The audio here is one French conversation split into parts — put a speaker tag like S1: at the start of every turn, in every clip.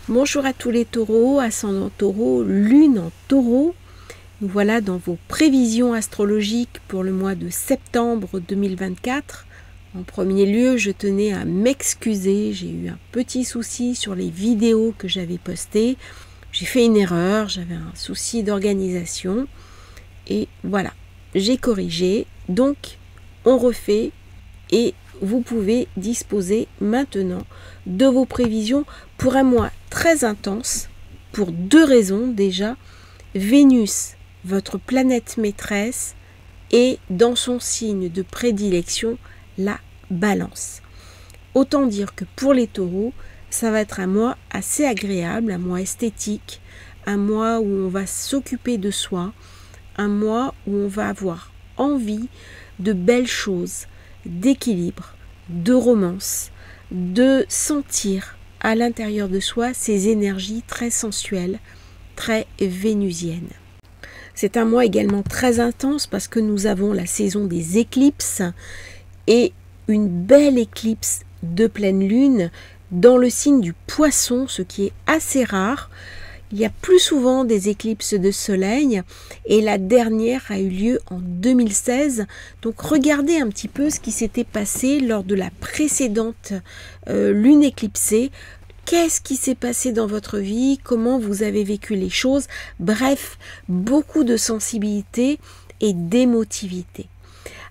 S1: Bonjour à tous les taureaux, ascendant taureau, lune en taureau. Nous voilà dans vos prévisions astrologiques pour le mois de septembre 2024. En premier lieu, je tenais à m'excuser. J'ai eu un petit souci sur les vidéos que j'avais postées. J'ai fait une erreur, j'avais un souci d'organisation. Et voilà, j'ai corrigé. Donc, on refait et vous pouvez disposer maintenant de vos prévisions pour un mois très intense, pour deux raisons déjà. Vénus, votre planète maîtresse, est dans son signe de prédilection, la Balance. Autant dire que pour les taureaux, ça va être un mois assez agréable, un mois esthétique, un mois où on va s'occuper de soi, un mois où on va avoir envie de belles choses, d'équilibre, de romance, de sentir à l'intérieur de soi ces énergies très sensuelles, très vénusiennes. C'est un mois également très intense parce que nous avons la saison des éclipses et une belle éclipse de pleine lune dans le signe du Poisson, ce qui est assez rare. Il y a plus souvent des éclipses de soleil et la dernière a eu lieu en 2016. Donc regardez un petit peu ce qui s'était passé lors de la précédente lune éclipsée. Qu'est-ce qui s'est passé dans votre vie? Comment vous avez vécu les choses? Bref, beaucoup de sensibilité et d'émotivité.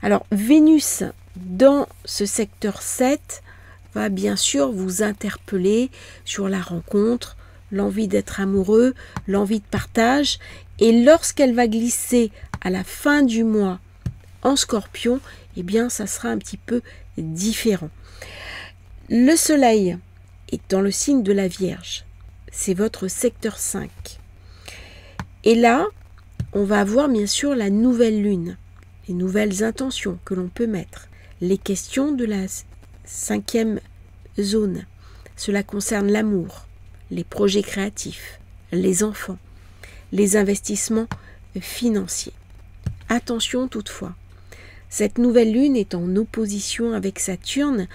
S1: Alors Vénus dans ce secteur 7 va bien sûr vous interpeller sur la rencontre, l'envie d'être amoureux, l'envie de partage. Et lorsqu'elle va glisser à la fin du mois en Scorpion, eh bien, ça sera un petit peu différent. Le Soleil est dans le signe de la Vierge. C'est votre secteur 5. Et là, on va avoir bien sûr la nouvelle lune, les nouvelles intentions que l'on peut mettre, les questions de la 5e zone. Cela concerne l'amour, les projets créatifs, les enfants, les investissements financiers. Attention toutefois, cette nouvelle lune est en opposition avec Saturne,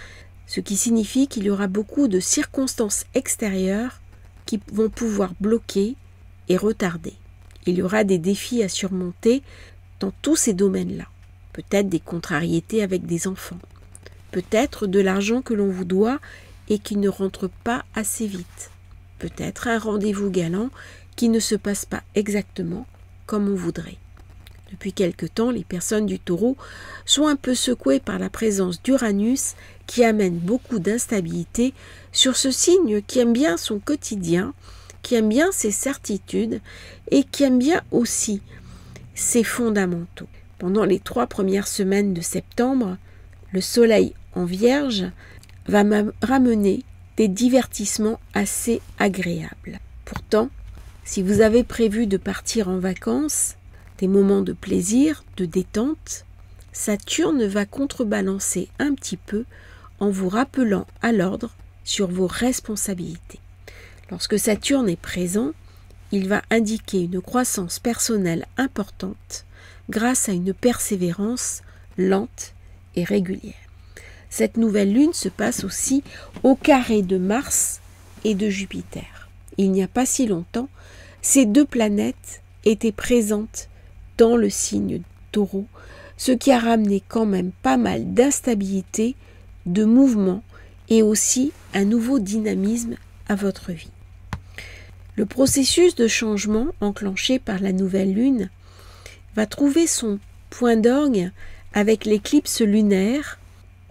S1: ce qui signifie qu'il y aura beaucoup de circonstances extérieures qui vont pouvoir bloquer et retarder. Il y aura des défis à surmonter dans tous ces domaines-là. Peut-être des contrariétés avec des enfants, peut-être de l'argent que l'on vous doit et qui ne rentre pas assez vite. Peut-être un rendez-vous galant qui ne se passe pas exactement comme on voudrait. Depuis quelque temps, les personnes du Taureau sont un peu secouées par la présence d'Uranus qui amène beaucoup d'instabilité sur ce signe qui aime bien son quotidien, qui aime bien ses certitudes et qui aime bien aussi ses fondamentaux. Pendant les 3 premières semaines de septembre, le Soleil en Vierge va ramener des divertissements assez agréables. Pourtant, si vous avez prévu de partir en vacances, des moments de plaisir, de détente, Saturne va contrebalancer un petit peu en vous rappelant à l'ordre sur vos responsabilités. Lorsque Saturne est présent, il va indiquer une croissance personnelle importante grâce à une persévérance lente et régulière. Cette nouvelle lune se passe aussi au carré de Mars et de Jupiter. Il n'y a pas si longtemps, ces deux planètes étaient présentes dans le signe Taureau, ce qui a ramené quand même pas mal d'instabilité, de mouvement et aussi un nouveau dynamisme à votre vie. Le processus de changement enclenché par la nouvelle lune va trouver son point d'orgue avec l'éclipse lunaire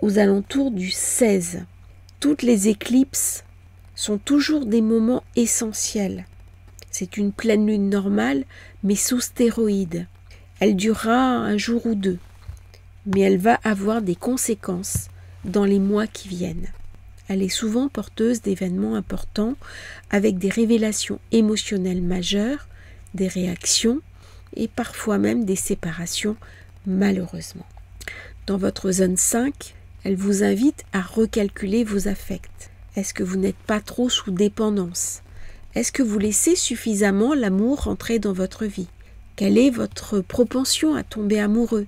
S1: aux alentours du 16. Toutes les éclipses sont toujours des moments essentiels. C'est une pleine lune normale, mais sous stéroïdes. Elle durera un jour ou deux, mais elle va avoir des conséquences dans les mois qui viennent. Elle est souvent porteuse d'événements importants avec des révélations émotionnelles majeures, des réactions et parfois même des séparations malheureusement. Dans votre zone 5, elle vous invite à recalculer vos affects. Est-ce que vous n'êtes pas trop sous dépendance? Est-ce que vous laissez suffisamment l'amour rentrer dans votre vie? Quelle est votre propension à tomber amoureux,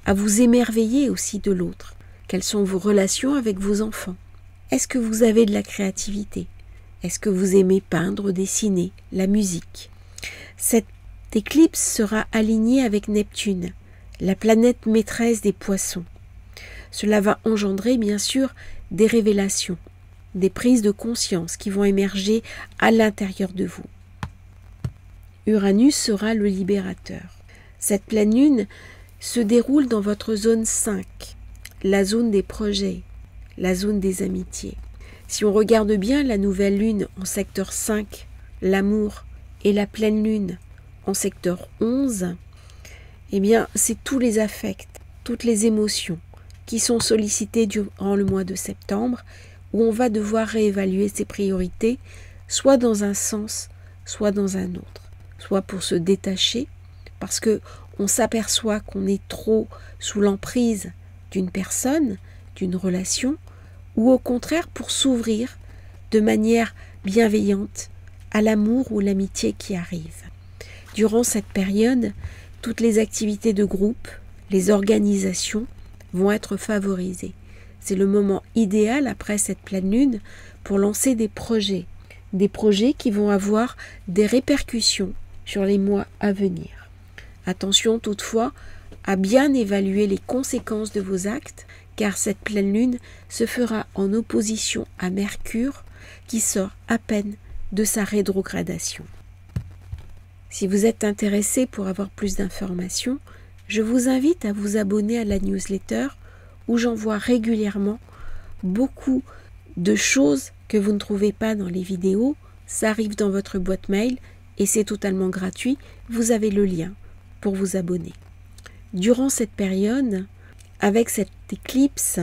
S1: à vous émerveiller aussi de l'autre? Quelles sont vos relations avec vos enfants? Est-ce que vous avez de la créativité? Est-ce que vous aimez peindre, dessiner, la musique? Cette éclipse sera alignée avec Neptune, la planète maîtresse des poissons. Cela va engendrer bien sûr des révélations, des prises de conscience qui vont émerger à l'intérieur de vous. Uranus sera le libérateur. Cette pleine lune se déroule dans votre zone 5, la zone des projets, la zone des amitiés. Si on regarde bien la nouvelle lune en secteur 5, l'amour, et la pleine lune en secteur 11, eh bien c'est tous les affects, toutes les émotions qui sont sollicitées durant le mois de septembre, où on va devoir réévaluer ses priorités, soit dans un sens, soit dans un autre. Soit pour se détacher, parce qu'on s'aperçoit qu'on est trop sous l'emprise d'une personne, d'une relation, ou au contraire pour s'ouvrir de manière bienveillante à l'amour ou l'amitié qui arrive. Durant cette période, toutes les activités de groupe, les organisations vont être favorisées. C'est le moment idéal après cette pleine lune pour lancer des projets qui vont avoir des répercussions sur les mois à venir. Attention toutefois à bien évaluer les conséquences de vos actes, car cette pleine lune se fera en opposition à Mercure qui sort à peine de sa rétrogradation. Si vous êtes intéressé pour avoir plus d'informations, je vous invite à vous abonner à la newsletter où j'envoie régulièrement beaucoup de choses que vous ne trouvez pas dans les vidéos. Ça arrive dans votre boîte mail et c'est totalement gratuit. Vous avez le lien pour vous abonner. Durant cette période, avec cette éclipse,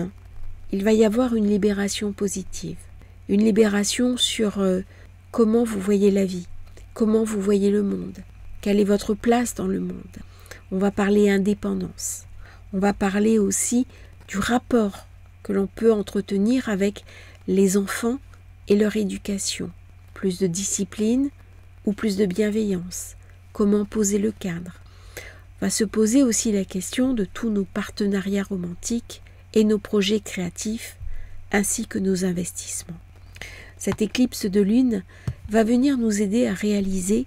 S1: il va y avoir une libération positive. Une libération sur comment vous voyez la vie, comment vous voyez le monde, quelle est votre place dans le monde. On va parler indépendance. On va parler aussi du rapport que l'on peut entretenir avec les enfants et leur éducation. Plus de discipline ou plus de bienveillance. Comment poser le cadre. Va se poser aussi la question de tous nos partenariats romantiques et nos projets créatifs, ainsi que nos investissements. Cette éclipse de lune va venir nous aider à réaliser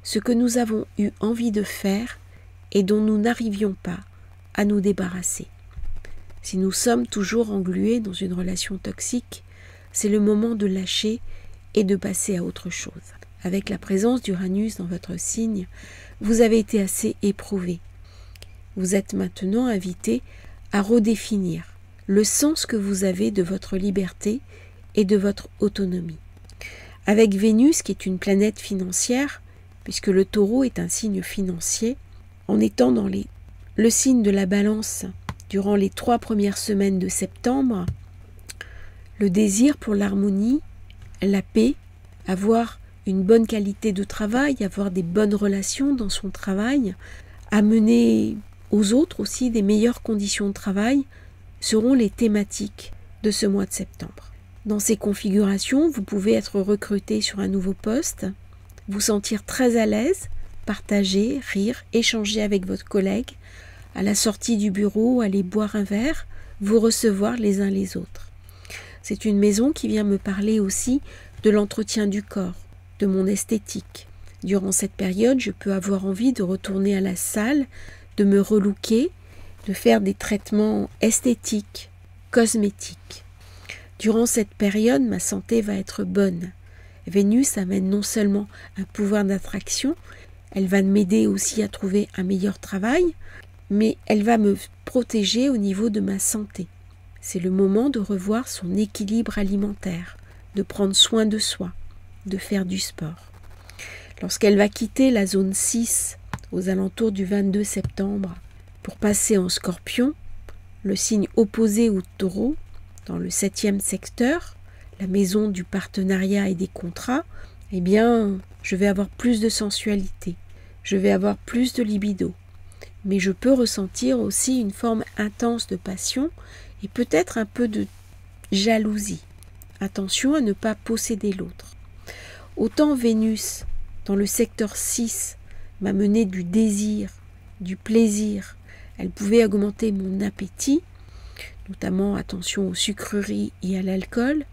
S1: ce que nous avons eu envie de faire et dont nous n'arrivions pas à nous débarrasser. Si nous sommes toujours englués dans une relation toxique, c'est le moment de lâcher et de passer à autre chose. Avec la présence d'Uranus dans votre signe, vous avez été assez éprouvé. Vous êtes maintenant invité à redéfinir le sens que vous avez de votre liberté et de votre autonomie. Avec Vénus, qui est une planète financière, puisque le Taureau est un signe financier, en étant dans le signe de la Balance durant les 3 premières semaines de septembre, le désir pour l'harmonie, la paix, avoir une bonne qualité de travail, avoir des bonnes relations dans son travail, amener aux autres aussi des meilleures conditions de travail, seront les thématiques de ce mois de septembre. Dans ces configurations, vous pouvez être recruté sur un nouveau poste, vous sentir très à l'aise, partager, rire, échanger avec votre collègue, à la sortie du bureau, aller boire un verre, vous recevoir les uns les autres. C'est une maison qui vient me parler aussi de l'entretien du corps, de mon esthétique. Durant cette période, je peux avoir envie de retourner à la salle, de me relooker, de faire des traitements esthétiques, cosmétiques. Durant cette période, ma santé va être bonne. Vénus amène non seulement un pouvoir d'attraction, elle va m'aider aussi à trouver un meilleur travail, mais elle va me protéger au niveau de ma santé. C'est le moment de revoir son équilibre alimentaire, de prendre soin de soi, de faire du sport. Lorsqu'elle va quitter la zone 6 aux alentours du 22 septembre pour passer en Scorpion, le signe opposé au Taureau, dans le 7e secteur, la maison du partenariat et des contrats, eh bien, je vais avoir plus de sensualité, je vais avoir plus de libido. Mais je peux ressentir aussi une forme intense de passion et peut-être un peu de jalousie. Attention à ne pas posséder l'autre. Autant Vénus, dans le secteur 6, m'a mené du désir, du plaisir. Elle pouvait augmenter mon appétit, notamment attention aux sucreries et à l'alcool.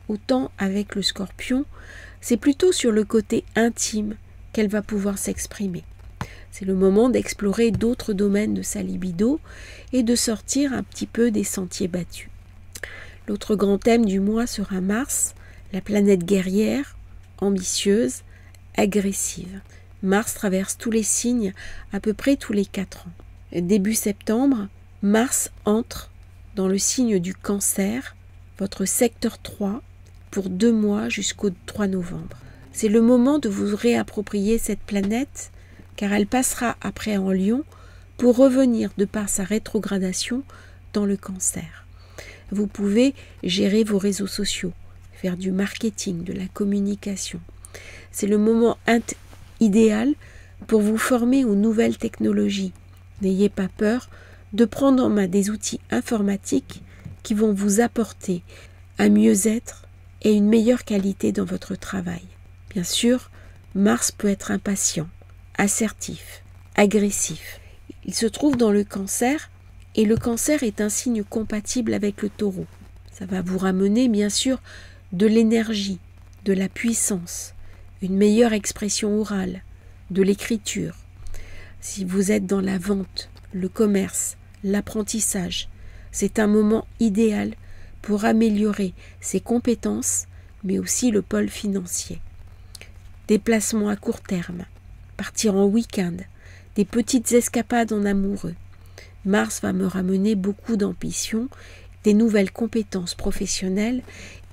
S1: Autant avec le Scorpion, c'est plutôt sur le côté intime qu'elle va pouvoir s'exprimer. C'est le moment d'explorer d'autres domaines de sa libido et de sortir un petit peu des sentiers battus. L'autre grand thème du mois sera Mars, la planète guerrière, ambitieuse, agressive. Mars traverse tous les signes à peu près tous les 4 ans. Début septembre, Mars entre dans le signe du Cancer, votre secteur 3, pour 2 mois jusqu'au 3 novembre. C'est le moment de vous réapproprier cette planète, car elle passera après en Lion pour revenir de par sa rétrogradation dans le Cancer. Vous pouvez gérer vos réseaux sociaux, faire du marketing, de la communication. C'est le moment idéal pour vous former aux nouvelles technologies. N'ayez pas peur de prendre en main des outils informatiques qui vont vous apporter un mieux-être et une meilleure qualité dans votre travail. Bien sûr, Mars peut être impatient, assertif, agressif. Il se trouve dans le Cancer et le Cancer est un signe compatible avec le Taureau. Ça va vous ramener bien sûr de l'énergie, de la puissance, une meilleure expression orale, de l'écriture. Si vous êtes dans la vente, le commerce, l'apprentissage, c'est un moment idéal pour améliorer ses compétences, mais aussi le pôle financier. Déplacements à court terme, partir en week-end, des petites escapades en amoureux. Mars va me ramener beaucoup d'ambition, des nouvelles compétences professionnelles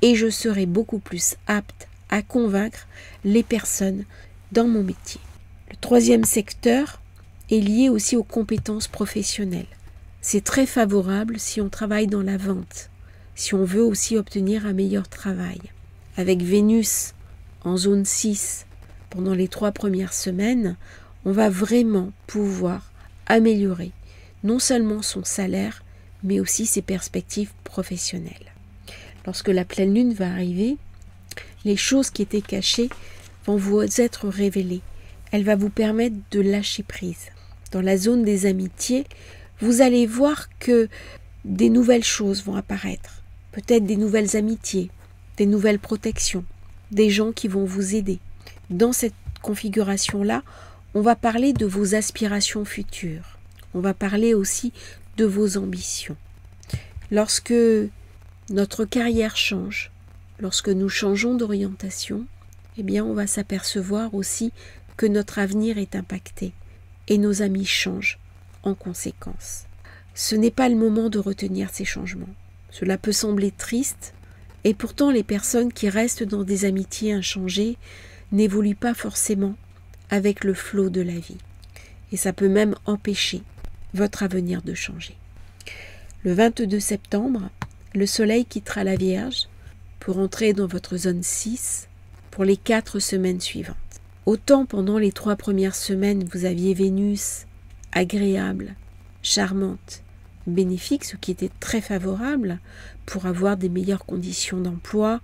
S1: et je serai beaucoup plus apte à convaincre les personnes dans mon métier. Le 3e secteur est lié aussi aux compétences professionnelles. C'est très favorable si on travaille dans la vente, si on veut aussi obtenir un meilleur travail. Avec Vénus en zone 6 pendant les 3 premières semaines, on va vraiment pouvoir améliorer non seulement son salaire, mais aussi ses perspectives professionnelles. Lorsque la pleine lune va arriver, les choses qui étaient cachées vont vous être révélées. Elle va vous permettre de lâcher prise. Dans la zone des amitiés, vous allez voir que des nouvelles choses vont apparaître. Peut-être des nouvelles amitiés, des nouvelles protections, des gens qui vont vous aider. Dans cette configuration-là, on va parler de vos aspirations futures. On va parler aussi de vos ambitions. Lorsque notre carrière change, lorsque nous changeons d'orientation, eh bien on va s'apercevoir aussi que notre avenir est impacté et nos amis changent en conséquence. Ce n'est pas le moment de retenir ces changements. Cela peut sembler triste et pourtant les personnes qui restent dans des amitiés inchangées n'évoluent pas forcément avec le flot de la vie. Et ça peut même empêcher votre avenir de changer. Le 22 septembre, le Soleil quittera la Vierge pour entrer dans votre zone 6 pour les 4 semaines suivantes. Autant pendant les 3 premières semaines, vous aviez Vénus agréable, charmante, bénéfique, ce qui était très favorable pour avoir des meilleures conditions d'emploi,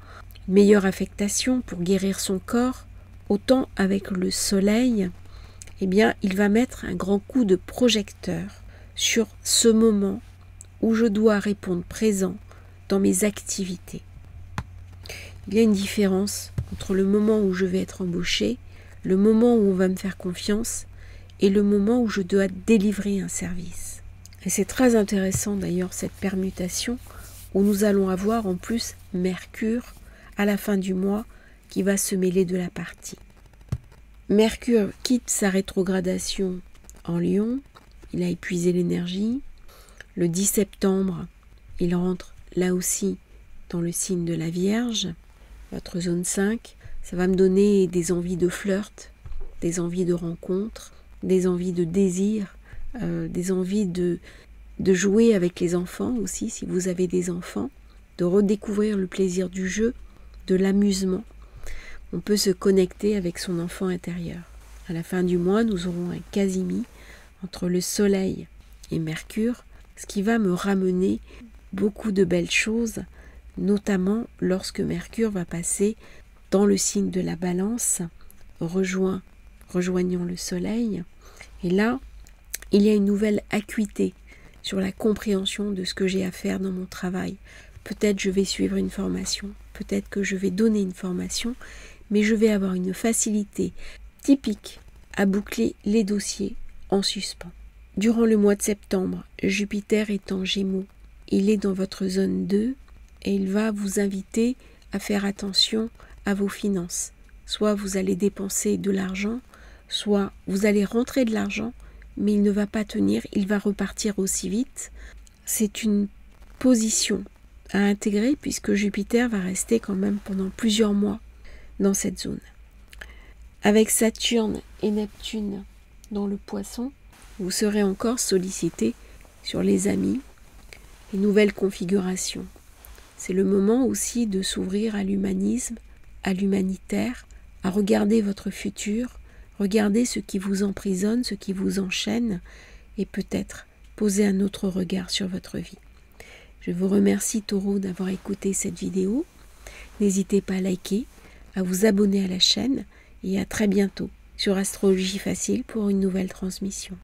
S1: une meilleure affectation pour guérir son corps, autant avec le Soleil, eh bien, il va mettre un grand coup de projecteur sur ce moment où je dois répondre présent dans mes activités. Il y a une différence entre le moment où je vais être embauché, le moment où on va me faire confiance et le moment où je dois délivrer un service. Et c'est très intéressant d'ailleurs cette permutation où nous allons avoir en plus Mercure à la fin du mois qui va se mêler de la partie. Mercure quitte sa rétrogradation en Lion, il a épuisé l'énergie. Le 10 septembre, il rentre là aussi dans le signe de la Vierge, votre zone 5. Ça va me donner des envies de flirt, des envies de rencontre, des envies de désir, des envies de jouer avec les enfants aussi, si vous avez des enfants, de redécouvrir le plaisir du jeu, de l'amusement. On peut se connecter avec son enfant intérieur. À la fin du mois, nous aurons un quasimi entre le Soleil et Mercure, ce qui va me ramener beaucoup de belles choses, notamment lorsque Mercure va passer dans le signe de la Balance, rejoignant le Soleil. Et là, il y a une nouvelle acuité sur la compréhension de ce que j'ai à faire dans mon travail. Peut-être je vais suivre une formation, peut-être que je vais donner une formation, mais je vais avoir une facilité typique à boucler les dossiers en suspens. Durant le mois de septembre, Jupiter est en Gémeaux. Il est dans votre zone 2 et il va vous inviter à faire attention à vos finances. Soit vous allez dépenser de l'argent, soit vous allez rentrer de l'argent, mais il ne va pas tenir, il va repartir aussi vite. C'est une position à intégrer puisque Jupiter va rester quand même pendant plusieurs mois dans cette zone. Avec Saturne et Neptune dans le Poisson, vous serez encore sollicité sur les amis, les nouvelles configurations. C'est le moment aussi de s'ouvrir à l'humanisme, à l'humanitaire, à regarder votre futur, regarder ce qui vous emprisonne, ce qui vous enchaîne, et peut-être poser un autre regard sur votre vie. Je vous remercie Taureau d'avoir écouté cette vidéo. N'hésitez pas à liker, à vous abonner à la chaîne, et à très bientôt sur Astrologie Facile pour une nouvelle transmission.